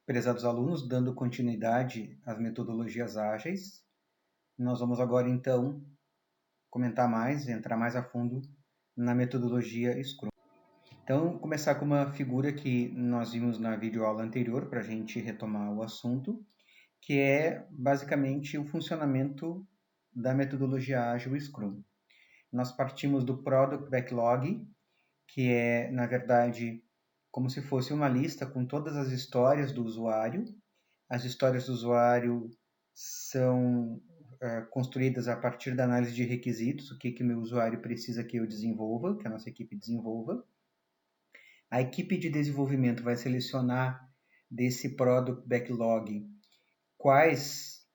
Prezados alunos, dando continuidade às metodologias ágeis, nós vamos agora então comentar mais, entrar mais a fundo na metodologia Scrum. Então, começar com uma figura que nós vimos na videoaula anterior, para a gente retomar o assunto, que é basicamente o funcionamento da metodologia ágil Scrum. Nós partimos do Product Backlog, que é, na verdade, como se fosse uma lista com todas as histórias do usuário. As histórias do usuário são construídas a partir da análise de requisitos, o que o meu usuário precisa que eu desenvolva, que a nossa equipe desenvolva. A equipe de desenvolvimento vai selecionar desse Product Backlog quais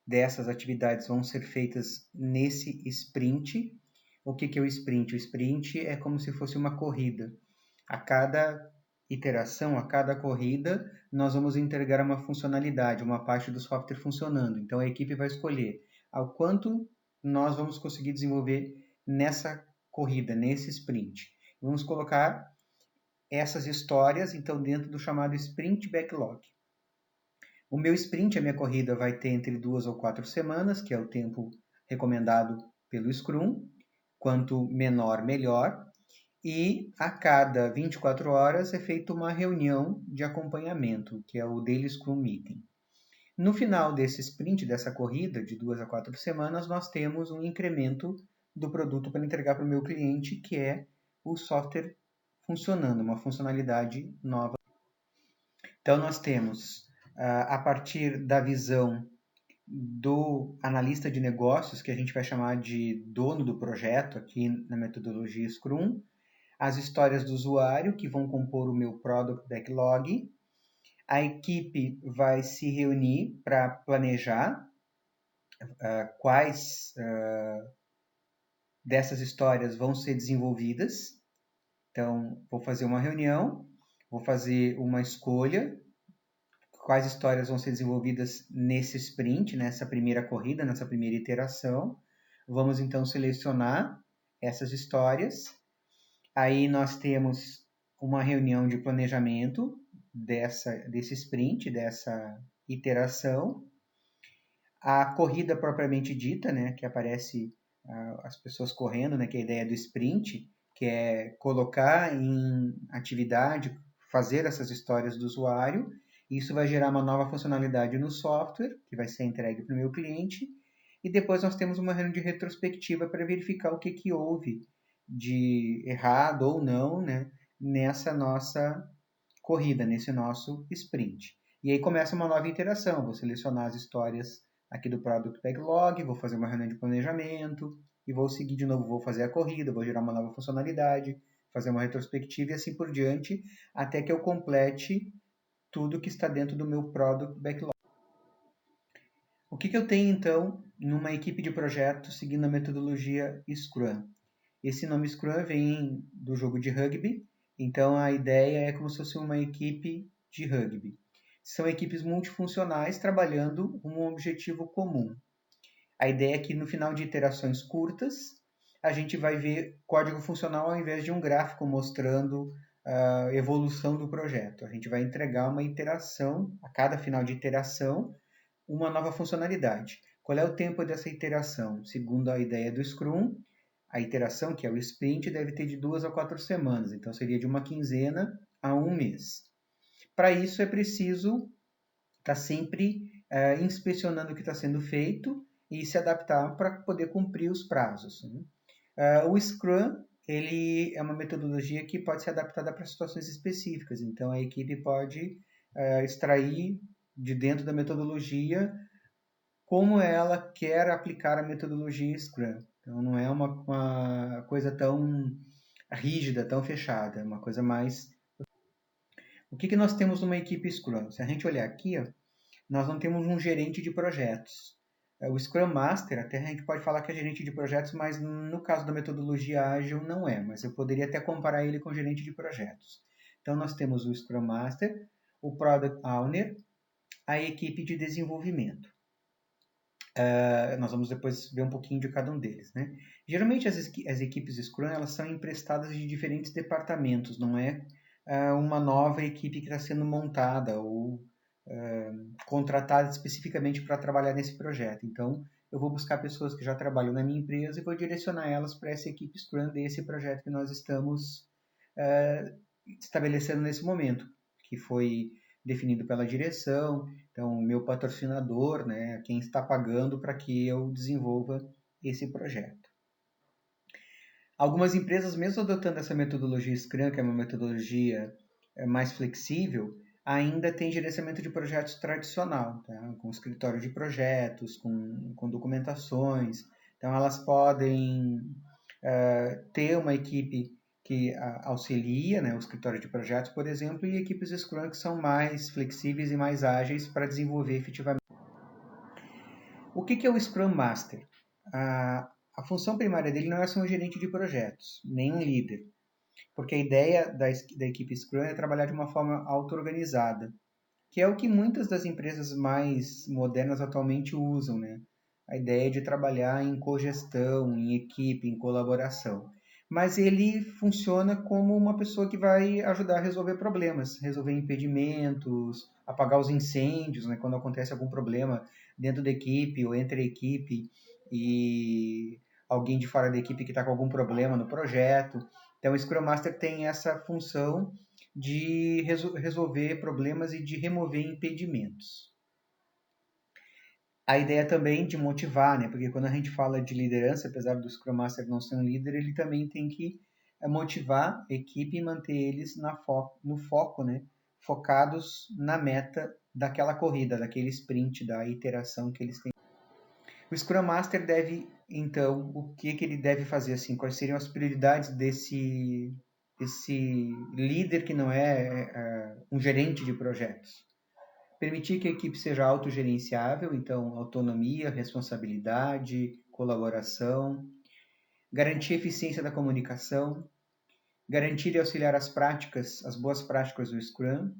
dessas atividades vão ser feitas nesse sprint. O que é o sprint? O sprint é como se fosse uma corrida. A cada iteração, a cada corrida, nós vamos entregar uma funcionalidade, uma parte do software funcionando. Então, a equipe vai escolher ao quanto nós vamos conseguir desenvolver nessa corrida, nesse sprint. Vamos colocar essas histórias, então, dentro do chamado Sprint Backlog. O meu sprint, a minha corrida, vai ter entre 2 ou 4 semanas, que é o tempo recomendado pelo Scrum. Quanto menor, melhor. E a cada 24 horas é feita uma reunião de acompanhamento, que é o Daily Scrum Meeting. No final desse sprint, dessa corrida de 2 a 4 semanas, nós temos um incremento do produto para entregar para o meu cliente, que é o software funcionando, uma funcionalidade nova. Então, nós temos, a partir da visão do analista de negócios, que a gente vai chamar de dono do projeto aqui na metodologia Scrum, as histórias do usuário, que vão compor o meu Product Backlog. A equipe vai se reunir para planejar quais dessas histórias vão ser desenvolvidas. Então, vou fazer uma reunião, vou fazer uma escolha, quais histórias vão ser desenvolvidas nesse sprint, nessa primeira corrida, nessa primeira iteração. Vamos, então, selecionar essas histórias. Aí nós temos uma reunião de planejamento desse sprint, dessa iteração. A corrida propriamente dita, né, que aparece as pessoas correndo, né, que é a ideia do sprint, que é colocar em atividade, fazer essas histórias do usuário. Isso vai gerar uma nova funcionalidade no software, que vai ser entregue para o meu cliente. E depois nós temos uma reunião de retrospectiva para verificar o que houve de errado ou não, né, nessa nossa corrida, nesse nosso sprint. E aí começa uma nova interação, vou selecionar as histórias aqui do Product Backlog, vou fazer uma reunião de planejamento e vou seguir de novo, vou fazer a corrida, vou gerar uma nova funcionalidade, fazer uma retrospectiva e assim por diante, até que eu complete tudo que está dentro do meu Product Backlog. O que eu tenho então numa equipe de projeto seguindo a metodologia Scrum? Esse nome Scrum vem do jogo de rugby, então a ideia é como se fosse uma equipe de rugby. São equipes multifuncionais trabalhando com um objetivo comum. A ideia é que no final de iterações curtas, a gente vai ver código funcional ao invés de um gráfico mostrando a evolução do projeto. A gente vai entregar uma iteração, a cada final de iteração, uma nova funcionalidade. Qual é o tempo dessa iteração? Segundo a ideia do Scrum, a iteração, que é o sprint, deve ter de 2 a 4 semanas, então seria de uma quinzena a um mês. Para isso é preciso estar sempre inspecionando o que está sendo feito e se adaptar para poder cumprir os prazos. O Scrum ele é uma metodologia que pode ser adaptada para situações específicas, então a equipe pode extrair de dentro da metodologia como ela quer aplicar a metodologia Scrum. Então, não é uma coisa tão rígida, tão fechada, é uma coisa mais... O que nós temos numa equipe Scrum? Se a gente olhar aqui, ó, nós não temos um gerente de projetos. O Scrum Master, até a gente pode falar que é gerente de projetos, mas no caso da metodologia ágil não é, mas eu poderia até comparar ele com gerente de projetos. Então, nós temos o Scrum Master, o Product Owner, a equipe de desenvolvimento. Nós vamos depois ver um pouquinho de cada um deles, né? Geralmente as equipes Scrum elas são emprestadas de diferentes departamentos, não é uma nova equipe que está sendo montada ou contratadas especificamente para trabalhar nesse projeto. Então, eu vou buscar pessoas que já trabalham na minha empresa e vou direcionar elas para essa equipe Scrum desse projeto que nós estamos estabelecendo nesse momento, que foi definido pela direção, então o meu patrocinador, né, quem está pagando para que eu desenvolva esse projeto. Algumas empresas, mesmo adotando essa metodologia Scrum, que é uma metodologia mais flexível, ainda tem gerenciamento de projetos tradicional, tá? Com escritório de projetos, com documentações. Então, elas podem ter uma equipe que auxilia, né, o escritório de projetos, por exemplo, e equipes Scrum que são mais flexíveis e mais ágeis para desenvolver efetivamente. O que é o Scrum Master? A função primária dele não é ser um gerente de projetos, nem um líder, porque a ideia da equipe Scrum é trabalhar de uma forma auto-organizada, que é o que muitas das empresas mais modernas atualmente usam, né? A ideia de trabalhar em cogestão, em equipe, em colaboração. Mas ele funciona como uma pessoa que vai ajudar a resolver problemas, resolver impedimentos, apagar os incêndios, né? Quando acontece algum problema dentro da equipe ou entre a equipe e alguém de fora da equipe que está com algum problema no projeto. Então, o Scrum Master tem essa função de resolver problemas e de remover impedimentos. A ideia também de motivar, né? Porque quando a gente fala de liderança, apesar do Scrum Master não ser um líder, ele também tem que motivar a equipe e manter eles no foco, né? Focados na meta daquela corrida, daquele sprint, da iteração que eles têm. O Scrum Master deve, então, o que ele deve fazer, assim, quais seriam as prioridades desse líder que não é um gerente de projetos? Permitir que a equipe seja autogerenciável, então autonomia, responsabilidade, colaboração, garantir a eficiência da comunicação, garantir e auxiliar as boas práticas do Scrum,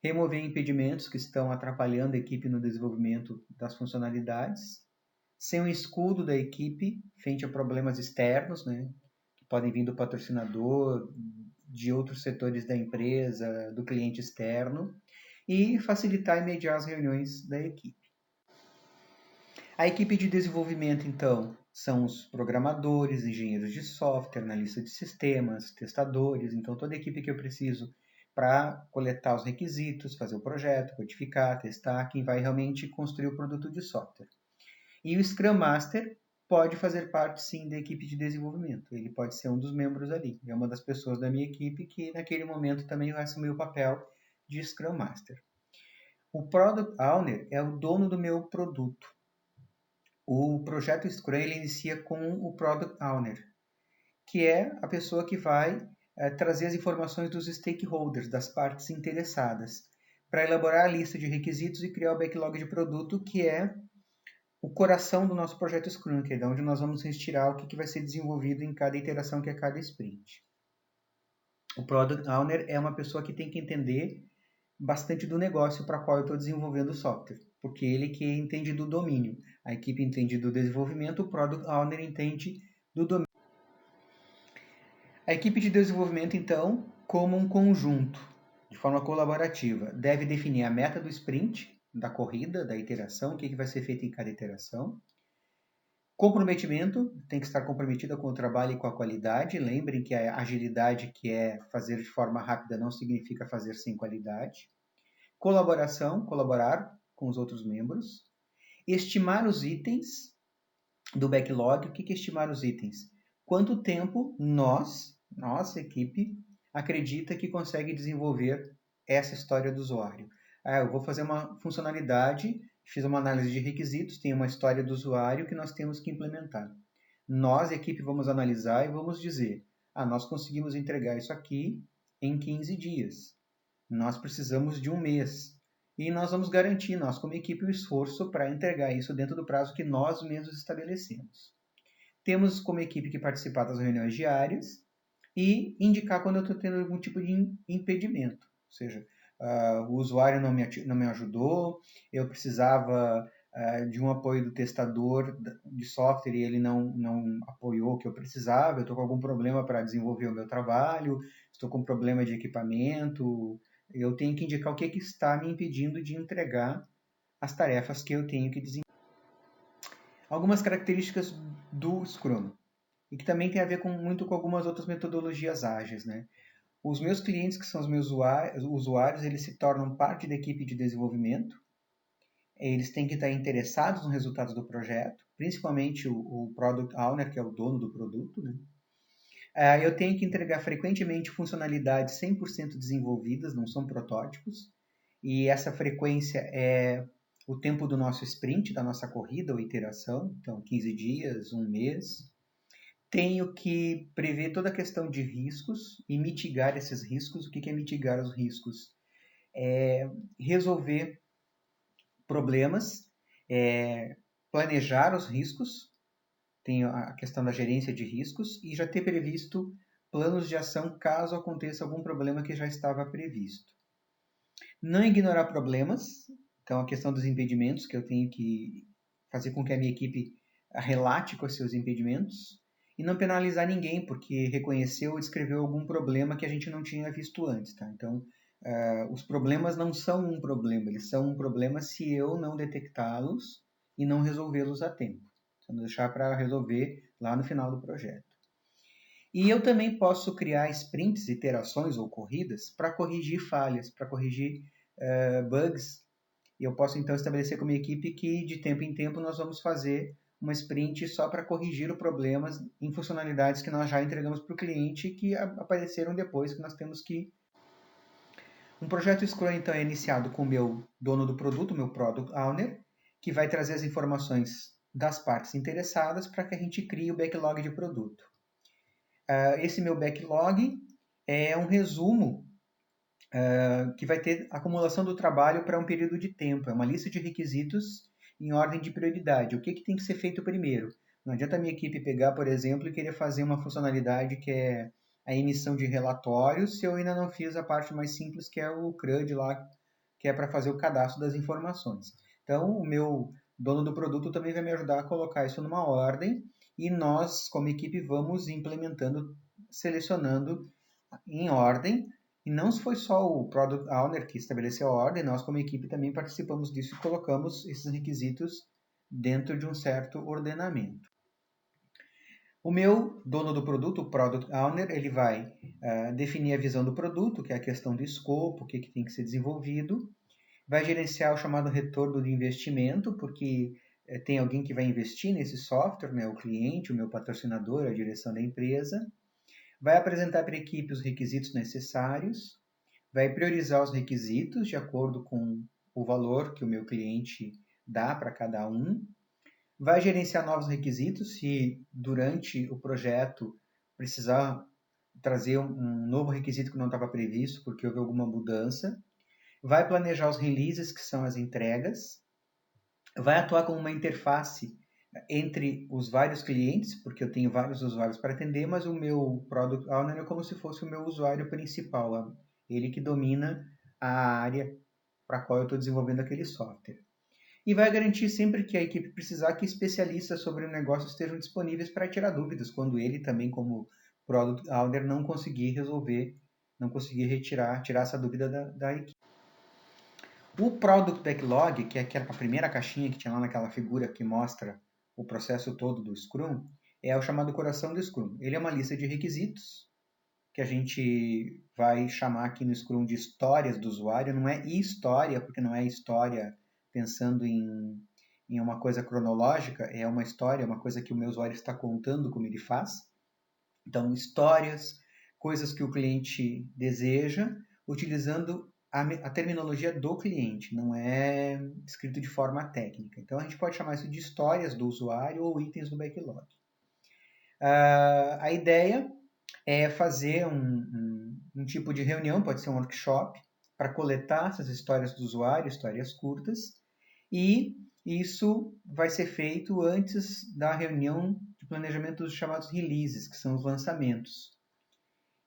remover impedimentos que estão atrapalhando a equipe no desenvolvimento das funcionalidades, ser um escudo da equipe frente a problemas externos, né, que podem vir do patrocinador, de outros setores da empresa, do cliente externo, e facilitar e mediar as reuniões da equipe. A equipe de desenvolvimento, então, são os programadores, engenheiros de software, analista de sistemas, testadores, então toda a equipe que eu preciso para coletar os requisitos, fazer o projeto, codificar, testar, quem vai realmente construir o produto de software. E o Scrum Master pode fazer parte, sim, da equipe de desenvolvimento. Ele pode ser um dos membros ali. É uma das pessoas da minha equipe que, naquele momento, também vai assumir o papel de Scrum Master. O Product Owner é o dono do meu produto. O projeto Scrum ele inicia com o Product Owner, que é a pessoa que vai trazer as informações dos stakeholders, das partes interessadas, para elaborar a lista de requisitos e criar o backlog de produto, que é o coração do nosso projeto Scrum, que é de onde nós vamos retirar o que vai ser desenvolvido em cada iteração, que é cada sprint. O Product Owner é uma pessoa que tem que entender bastante do negócio para qual eu estou desenvolvendo o software, porque ele que entende do domínio. A equipe entende do desenvolvimento, o Product Owner entende do domínio. A equipe de desenvolvimento, então, como um conjunto, de forma colaborativa, deve definir a meta do sprint, da corrida, da iteração, o que vai ser feito em cada iteração. Comprometimento, tem que estar comprometida com o trabalho e com a qualidade. Lembrem que a agilidade, que é fazer de forma rápida, não significa fazer sem qualidade. Colaboração, colaborar com os outros membros. Estimar os itens do backlog. O que é estimar os itens? Quanto tempo nossa equipe, acredita que consegue desenvolver essa história do usuário? Eu vou fazer uma funcionalidade, fiz uma análise de requisitos, tem uma história do usuário que nós temos que implementar. Nós, equipe, vamos analisar e vamos dizer, nós conseguimos entregar isso aqui em 15 dias. Nós precisamos de um mês. E nós vamos garantir, nós como equipe, o esforço para entregar isso dentro do prazo que nós mesmos estabelecemos. Temos como equipe que participar das reuniões diárias e indicar quando eu estou tendo algum tipo de impedimento. Ou seja, o usuário não me ajudou, eu precisava de um apoio do testador de software e ele não apoiou o que eu precisava, eu estou com algum problema para desenvolver o meu trabalho, estou com problema de equipamento, Eu tenho que indicar o que está me impedindo de entregar as tarefas que eu tenho que desenvolver. Algumas características do Scrum, e que também tem a ver muito com algumas outras metodologias ágeis, né? Os meus clientes, que são os meus usuários, eles se tornam parte da equipe de desenvolvimento. Eles têm que estar interessados no resultado do projeto, principalmente o Product Owner, que é o dono do produto, né? Eu tenho que entregar frequentemente funcionalidades 100% desenvolvidas, não são protótipos, e essa frequência é o tempo do nosso sprint, da nossa corrida ou iteração, então 15 dias, um mês. Tenho que prever toda a questão de riscos e mitigar esses riscos. O que é mitigar os riscos? É resolver problemas, planejar os riscos, tem a questão da gerência de riscos e já ter previsto planos de ação caso aconteça algum problema que já estava previsto. Não ignorar problemas, então a questão dos impedimentos, que eu tenho que fazer com que a minha equipe relate com os seus impedimentos, e não penalizar ninguém porque reconheceu ou descreveu algum problema que a gente não tinha visto antes. Tá? Então, os problemas não são um problema, eles são um problema se eu não detectá-los e não resolvê-los a tempo. Então, deixar para resolver lá no final do projeto. E eu também posso criar sprints, iterações ou corridas para corrigir falhas, para corrigir bugs. E eu posso então estabelecer com a minha equipe que de tempo em tempo nós vamos fazer uma sprint só para corrigir os problemas em funcionalidades que nós já entregamos para o cliente e que apareceram depois que nós temos que... Um projeto Scrum então é iniciado com o meu dono do produto, meu Product Owner, que vai trazer as informações das partes interessadas para que a gente crie o backlog de produto. Esse meu backlog é um resumo que vai ter acumulação do trabalho para um período de tempo. É uma lista de requisitos em ordem de prioridade. O que tem que ser feito primeiro? Não adianta a minha equipe pegar, por exemplo, e querer fazer uma funcionalidade que é a emissão de relatórios se eu ainda não fiz a parte mais simples, que é o CRUD lá, que é para fazer o cadastro das informações. Então, o meu dono do produto também vai me ajudar a colocar isso numa ordem e nós, como equipe, vamos implementando, selecionando em ordem. E não foi só o Product Owner que estabeleceu a ordem, nós como equipe também participamos disso e colocamos esses requisitos dentro de um certo ordenamento. O meu dono do produto, o Product Owner, ele vai definir a visão do produto, que é a questão do escopo, o que tem que ser desenvolvido, vai gerenciar o chamado retorno de investimento, porque tem alguém que vai investir nesse software, né, o cliente, o meu patrocinador, a direção da empresa, vai apresentar para a equipe os requisitos necessários, vai priorizar os requisitos de acordo com o valor que o meu cliente dá para cada um, vai gerenciar novos requisitos se durante o projeto precisar trazer um novo requisito que não estava previsto porque houve alguma mudança, vai planejar os releases, que são as entregas, vai atuar como uma interface entre os vários clientes, porque eu tenho vários usuários para atender, mas o meu Product Owner é como se fosse o meu usuário principal, ele que domina a área para a qual eu estou desenvolvendo aquele software. E vai garantir sempre que a equipe precisar que especialistas sobre o negócio estejam disponíveis para tirar dúvidas, quando ele também, como Product Owner, não conseguir resolver, não conseguir tirar essa dúvida da equipe. O Product Backlog, que é a primeira caixinha que tinha lá naquela figura que mostra o processo todo do Scrum, é o chamado coração do Scrum. Ele é uma lista de requisitos que a gente vai chamar aqui no Scrum de histórias do usuário. Não é história, porque não é história pensando em uma coisa cronológica, é uma história, uma coisa que o meu usuário está contando como ele faz. Então, histórias, coisas que o cliente deseja, utilizando a terminologia do cliente, não é escrito de forma técnica. Então, a gente pode chamar isso de histórias do usuário ou itens do backlog. A ideia é fazer um tipo de reunião, pode ser um workshop, para coletar essas histórias do usuário, histórias curtas, e isso vai ser feito antes da reunião de planejamento dos chamados releases, que são os lançamentos,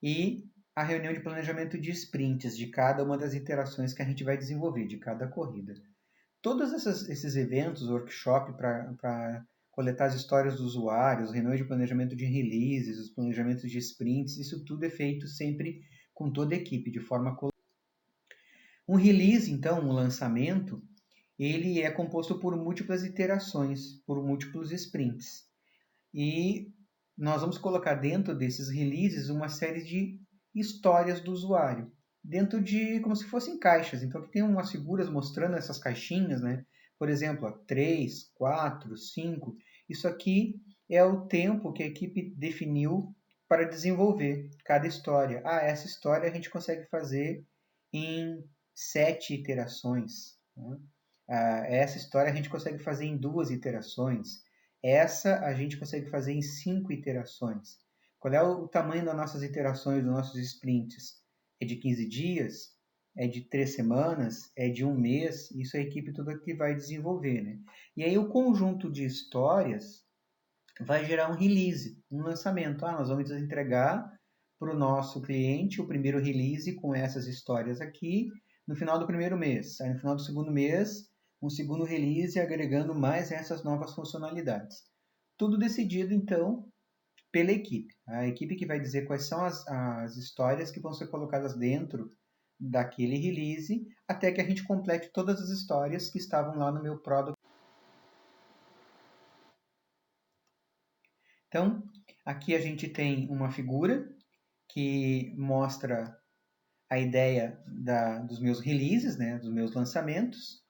e a reunião de planejamento de sprints, de cada uma das iterações que a gente vai desenvolver, de cada corrida. Todos esses eventos, workshop para coletar as histórias dos usuários, reuniões de planejamento de releases, os planejamentos de sprints, isso tudo é feito sempre com toda a equipe, de forma coletiva. Um release, então, um lançamento, ele é composto por múltiplas iterações, por múltiplos sprints. E nós vamos colocar dentro desses releases uma série de histórias do usuário, dentro de como se fossem caixas. Então, aqui tem umas figuras mostrando essas caixinhas, né? Por exemplo, 3, 4, 5. Isso aqui é o tempo que a equipe definiu para desenvolver cada história. Essa história a gente consegue fazer em 7 iterações. Né? Essa história a gente consegue fazer em 2 iterações. Essa a gente consegue fazer em 5 iterações. Qual é o tamanho das nossas iterações, dos nossos sprints? É de 15 dias? É de 3 semanas? É de 1 mês? Isso a equipe toda que vai desenvolver, né? E aí o conjunto de histórias vai gerar um release, um lançamento. Nós vamos entregar para o nosso cliente o primeiro release com essas histórias aqui no final do primeiro mês. Aí no final do segundo mês, um segundo release agregando mais essas novas funcionalidades. Tudo decidido, então, pela equipe. A equipe que vai dizer quais são as histórias que vão ser colocadas dentro daquele release, até que a gente complete todas as histórias que estavam lá no meu product. Então, aqui a gente tem uma figura que mostra a ideia dos meus releases, né, dos meus lançamentos.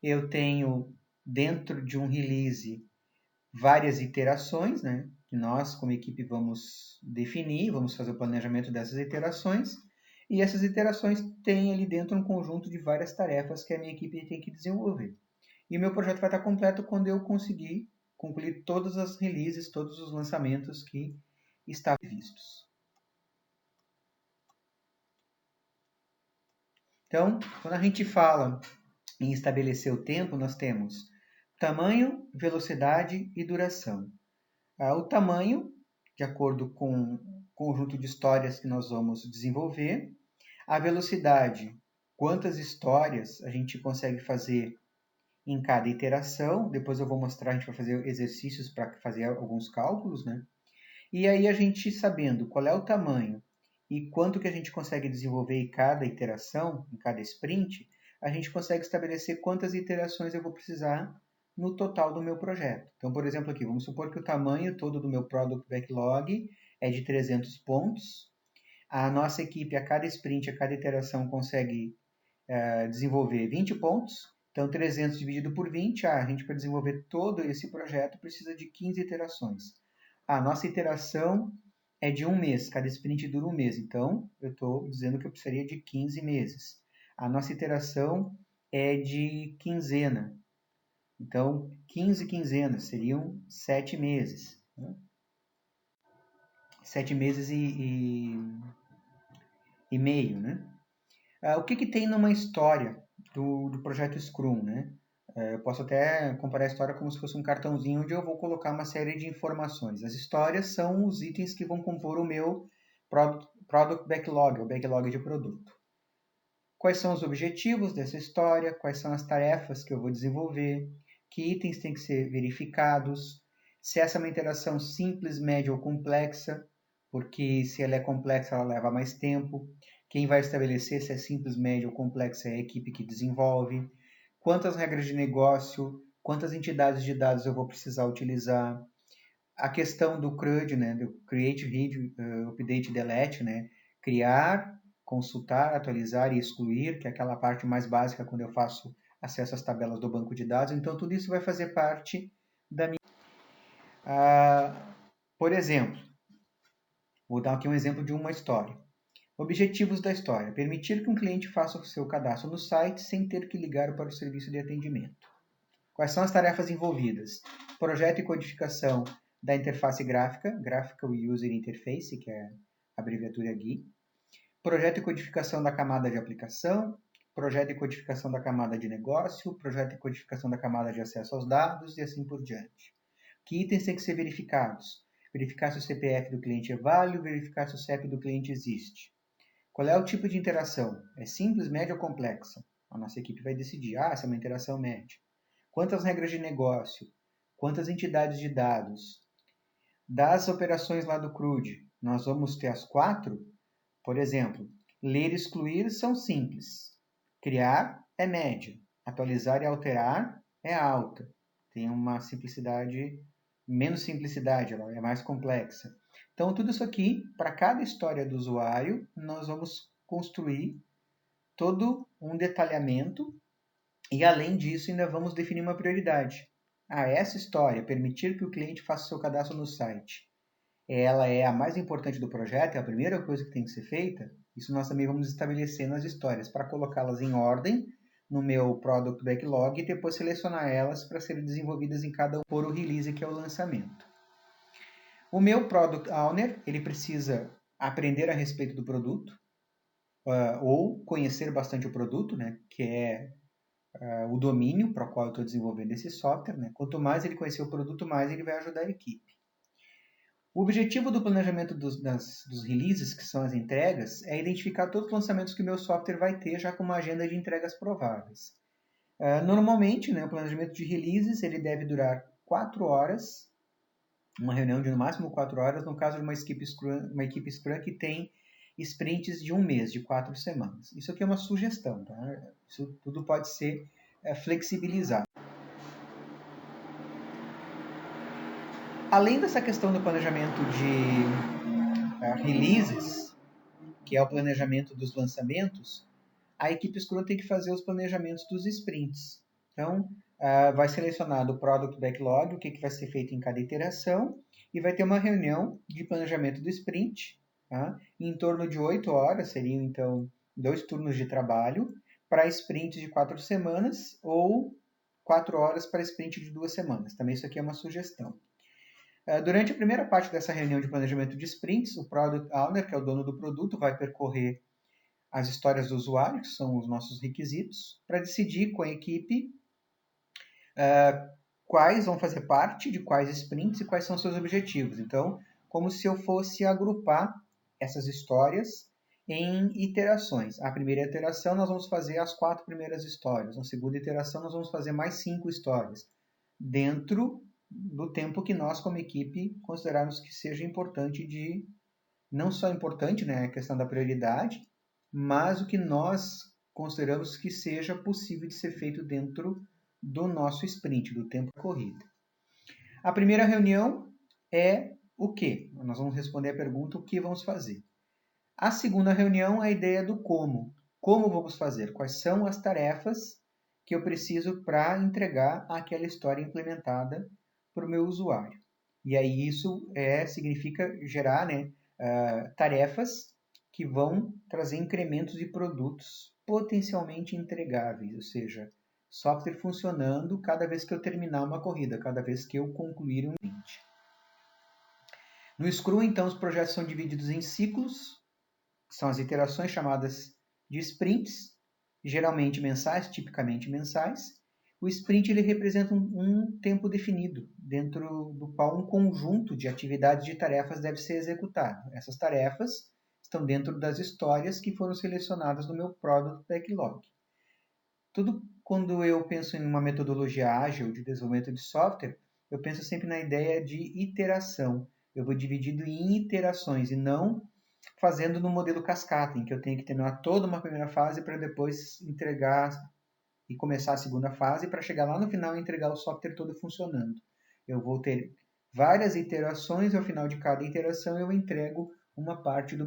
Eu tenho dentro de um release várias iterações, né, que nós como equipe vamos definir, vamos fazer o planejamento dessas iterações, e essas iterações têm ali dentro um conjunto de várias tarefas que a minha equipe tem que desenvolver. E o meu projeto vai estar completo quando eu conseguir concluir todas as releases, todos os lançamentos que estavam previstos. Então, quando a gente fala em estabelecer o tempo, nós temos tamanho, velocidade e duração. O tamanho, de acordo com o conjunto de histórias que nós vamos desenvolver. A velocidade, quantas histórias a gente consegue fazer em cada iteração. Depois eu vou mostrar, a gente vai fazer exercícios para fazer alguns cálculos, né? E aí a gente sabendo qual é o tamanho e quanto que a gente consegue desenvolver em cada iteração, em cada sprint, a gente consegue estabelecer quantas iterações eu vou precisar no total do meu projeto. Então, por exemplo, aqui, vamos supor que o tamanho todo do meu Product Backlog é de 300 pontos. A nossa equipe, a cada sprint, a cada iteração, consegue desenvolver 20 pontos. Então, 300 dividido por 20, a gente para desenvolver todo esse projeto precisa de 15 iterações. A nossa iteração é de 1 mês, cada sprint dura 1 mês, então eu estou dizendo que eu precisaria de 15 meses. A nossa iteração é de quinzena, então 15 quinzenas seriam 7 meses. Né? 7 meses e meio, né? O que tem numa história do projeto Scrum, né? Eu posso até comparar a história como se fosse um cartãozinho onde eu vou colocar uma série de informações. As histórias são os itens que vão compor o meu Product Backlog, o backlog de produto. Quais são os objetivos dessa história? Quais são as tarefas que eu vou desenvolver? Que itens têm que ser verificados? Se essa é uma interação simples, média ou complexa, porque se ela é complexa, ela leva mais tempo. Quem vai estabelecer se é simples, média ou complexa é a equipe que desenvolve. Quantas regras de negócio, quantas entidades de dados eu vou precisar utilizar. A questão do CRUD, né, do Create, Read, Update, Delete, né, criar, consultar, atualizar e excluir, que é aquela parte mais básica quando eu faço acesso às tabelas do banco de dados. Então, tudo isso vai fazer parte da minha... por exemplo, vou dar aqui um exemplo de uma história. Objetivos da história. Permitir que um cliente faça o seu cadastro no site sem ter que ligar para o serviço de atendimento. Quais são as tarefas envolvidas? Projeto e codificação da interface gráfica, Graphical User Interface, que é a abreviatura GUI. Projeto e codificação da camada de aplicação, projeto e codificação da camada de negócio, projeto e codificação da camada de acesso aos dados e assim por diante. Que itens têm que ser verificados? Verificar se o CPF do cliente é válido, verificar se o CEP do cliente existe. Qual é o tipo de interação? É simples, média ou complexa? A nossa equipe vai decidir. Essa é uma interação média. Quantas regras de negócio? Quantas entidades de dados? Das operações lá do CRUD, nós vamos ter as 4? Por exemplo, ler e excluir são simples. Criar é média, atualizar e alterar é alta. Tem uma simplicidade, menos simplicidade, ela é mais complexa. Então, tudo isso aqui, para cada história do usuário, nós vamos construir todo um detalhamento e, além disso, ainda vamos definir uma prioridade. Essa história, permitir que o cliente faça seu cadastro no site, ela é a mais importante do projeto, é a primeira coisa que tem que ser feita. Isso nós também vamos estabelecer nas histórias, para colocá-las em ordem no meu Product Backlog e depois selecionar elas para serem desenvolvidas em cada um por o release, que é o lançamento. O meu Product Owner, ele precisa aprender a respeito do produto, ou conhecer bastante o produto, né, que é o domínio para o qual eu estou desenvolvendo esse software. Né? Quanto mais ele conhecer o produto, mais ele vai ajudar a equipe. O objetivo do planejamento dos releases, que são as entregas, é identificar todos os lançamentos que o meu software vai ter, já com uma agenda de entregas prováveis. Normalmente, né, o planejamento de releases ele deve durar 4 horas, uma reunião de no máximo 4 horas, no caso de uma equipe Scrum que tem sprints de um mês, de 4 semanas. Isso aqui é uma sugestão, tá? Isso tudo pode ser flexibilizado. Além dessa questão do planejamento de releases, que é o planejamento dos lançamentos, a equipe Scrum tem que fazer os planejamentos dos sprints. Então, vai selecionado o Product Backlog, o que vai ser feito em cada iteração, e vai ter uma reunião de planejamento do sprint, tá? Em torno de 8 horas, seriam então 2 turnos de trabalho, para sprints de 4 semanas, ou 4 horas para sprint de 2 semanas. Também isso aqui é uma sugestão. Durante a primeira parte dessa reunião de planejamento de sprints, o Product Owner, que é o dono do produto, vai percorrer as histórias do usuário, que são os nossos requisitos, para decidir com a equipe quais vão fazer parte de quais sprints e quais são seus objetivos. Então, como se eu fosse agrupar essas histórias em iterações. A primeira iteração nós vamos fazer as 4 primeiras histórias. Na segunda iteração nós vamos fazer mais 5 histórias, dentro do tempo que nós, como equipe, considerarmos que seja importante de... Não só importante, né, a questão da prioridade, mas o que nós consideramos que seja possível de ser feito dentro do nosso sprint, do tempo de corrida. A primeira reunião é o quê? Nós vamos responder a pergunta o que vamos fazer. A segunda reunião é a ideia do como. Como vamos fazer? Quais são as tarefas que eu preciso para entregar aquela história implementada para o meu usuário? E aí isso significa gerar, né, tarefas que vão trazer incrementos de produtos potencialmente entregáveis, ou seja, software funcionando cada vez que eu terminar uma corrida, cada vez que eu concluir um sprint. No Scrum, então, os projetos são divididos em ciclos, são as iterações chamadas de sprints, geralmente mensais, tipicamente mensais. O sprint ele representa um tempo definido, dentro do qual um conjunto de atividades de tarefas deve ser executado. Essas tarefas estão dentro das histórias que foram selecionadas no meu Product Backlog. Tudo quando eu penso em uma metodologia ágil de desenvolvimento de software, eu penso sempre na ideia de iteração. Eu vou dividindo em iterações e não fazendo no modelo cascata, em que eu tenho que terminar toda uma primeira fase para depois entregar e começar a segunda fase para chegar lá no final e entregar o software todo funcionando. Eu vou ter várias iterações e ao final de cada iteração eu entrego uma parte do...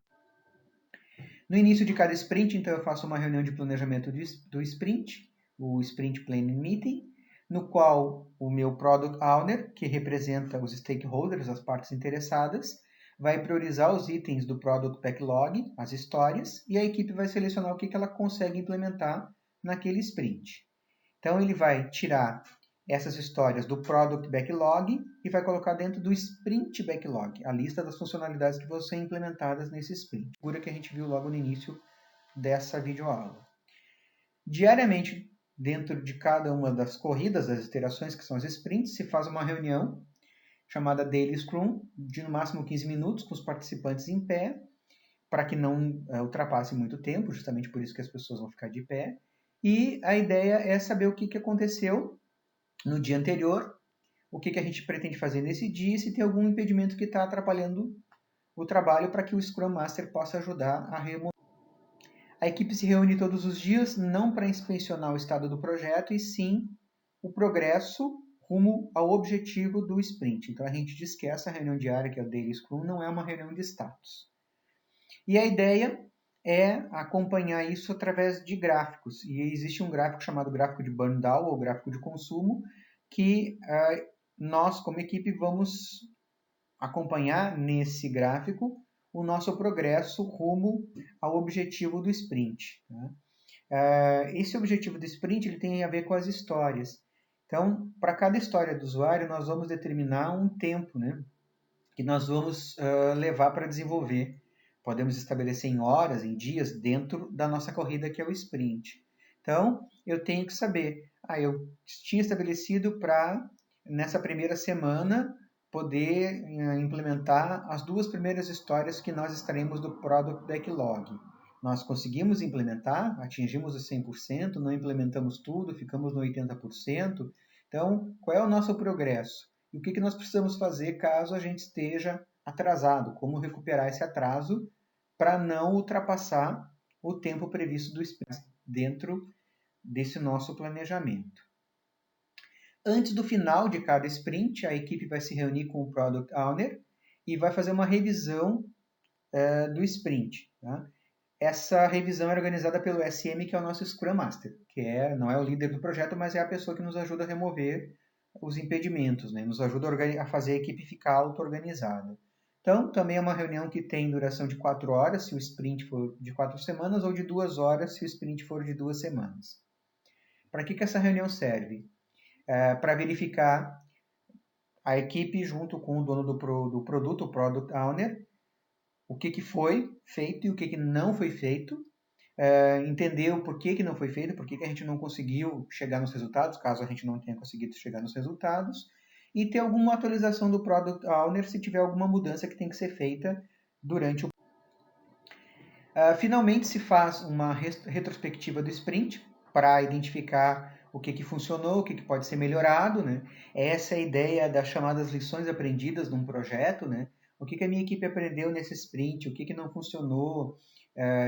No início de cada sprint, então, eu faço uma reunião de planejamento do sprint, o Sprint Planning Meeting, no qual o meu Product Owner, que representa os stakeholders, as partes interessadas, vai priorizar os itens do Product Backlog, as histórias, e a equipe vai selecionar o que ela consegue implementar naquele sprint. Então, ele vai tirar essas histórias do Product Backlog e vai colocar dentro do Sprint Backlog, a lista das funcionalidades que vão ser implementadas nesse sprint. Figura que a gente viu logo no início dessa videoaula. Diariamente, dentro de cada uma das corridas, das iterações que são as sprints, se faz uma reunião chamada Daily Scrum, de no máximo 15 minutos, com os participantes em pé, para que não ultrapasse muito tempo, justamente por isso que as pessoas vão ficar de pé. E a ideia é saber o que aconteceu no dia anterior, o que a gente pretende fazer nesse dia, e se tem algum impedimento que está atrapalhando o trabalho para que o Scrum Master possa ajudar a remover. A equipe se reúne todos os dias, não para inspecionar o estado do projeto, e sim o progresso rumo ao objetivo do sprint. Então a gente diz que essa reunião diária, que é o Daily Scrum, não é uma reunião de status. E a ideia é acompanhar isso através de gráficos. E existe um gráfico chamado gráfico de burn down, ou gráfico de consumo, que nós, como equipe, vamos acompanhar nesse gráfico o nosso progresso rumo ao objetivo do sprint. Né? Esse objetivo do sprint ele tem a ver com as histórias. Então, para cada história do usuário, nós vamos determinar um tempo, né, que nós vamos levar para desenvolver. Podemos estabelecer em horas, em dias, dentro da nossa corrida, que é o sprint. Então, eu tenho que saber, eu tinha estabelecido para, nessa primeira semana, poder implementar as 2 primeiras histórias que nós estaremos do Product Backlog. Nós conseguimos implementar, atingimos os 100%, não implementamos tudo, ficamos no 80%. Então, qual é o nosso progresso? E o que nós precisamos fazer caso a gente esteja atrasado? Como recuperar esse atraso para não ultrapassar o tempo previsto do sprint dentro desse nosso planejamento. Antes do final de cada sprint, a equipe vai se reunir com o Product Owner e vai fazer uma revisão do sprint. Tá? Essa revisão é organizada pelo SM, que é o nosso Scrum Master, que não é o líder do projeto, mas é a pessoa que nos ajuda a remover os impedimentos, né? Nos ajuda a fazer a equipe ficar auto-organizada. Então, também é uma reunião que tem duração de 4 horas, se o sprint for de 4 semanas, ou de 2 horas, se o sprint for de 2 semanas. Para que essa reunião serve? Para verificar a equipe junto com o dono do produto, o Product Owner, o que foi feito e o que não foi feito, entender o porquê que não foi feito, por que a gente não conseguiu chegar nos resultados, caso a gente não tenha conseguido chegar nos resultados, e ter alguma atualização do Product Owner se tiver alguma mudança que tem que ser feita durante o... Finalmente se faz uma retrospectiva do sprint para identificar o que funcionou, o que pode ser melhorado, né? Essa é a ideia das chamadas lições aprendidas num projeto, né? O que a minha equipe aprendeu nesse sprint, o que não funcionou,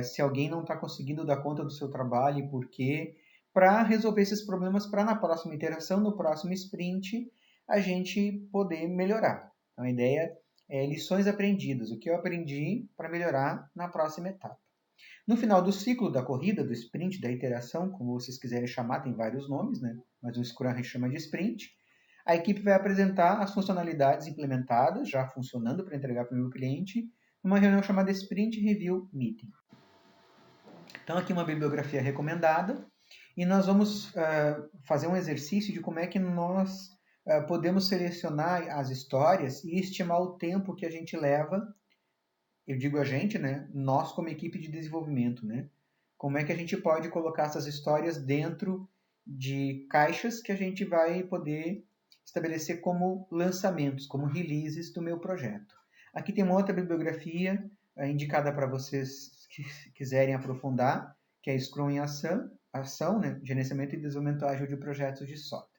se alguém não está conseguindo dar conta do seu trabalho e por quê, para resolver esses problemas para na próxima iteração, no próximo sprint, a gente poder melhorar. Então a ideia é lições aprendidas, o que eu aprendi para melhorar na próxima etapa. No final do ciclo da corrida, do sprint, da iteração, como vocês quiserem chamar, tem vários nomes, né? Mas o Scrum a gente chama de sprint. A equipe vai apresentar as funcionalidades implementadas, já funcionando para entregar para o meu cliente, numa reunião chamada Sprint Review Meeting. Então, aqui uma bibliografia recomendada, e nós vamos fazer um exercício de como é que nós podemos selecionar as histórias e estimar o tempo que a gente leva. Eu digo a gente, né? Nós como equipe de desenvolvimento, né? Como é que a gente pode colocar essas histórias dentro de caixas que a gente vai poder estabelecer como lançamentos, como releases do meu projeto. Aqui tem uma outra bibliografia indicada para vocês que quiserem aprofundar, que é Scrum em Ação, né? Gerenciamento e Desenvolvimento Ágil de Projetos de Software.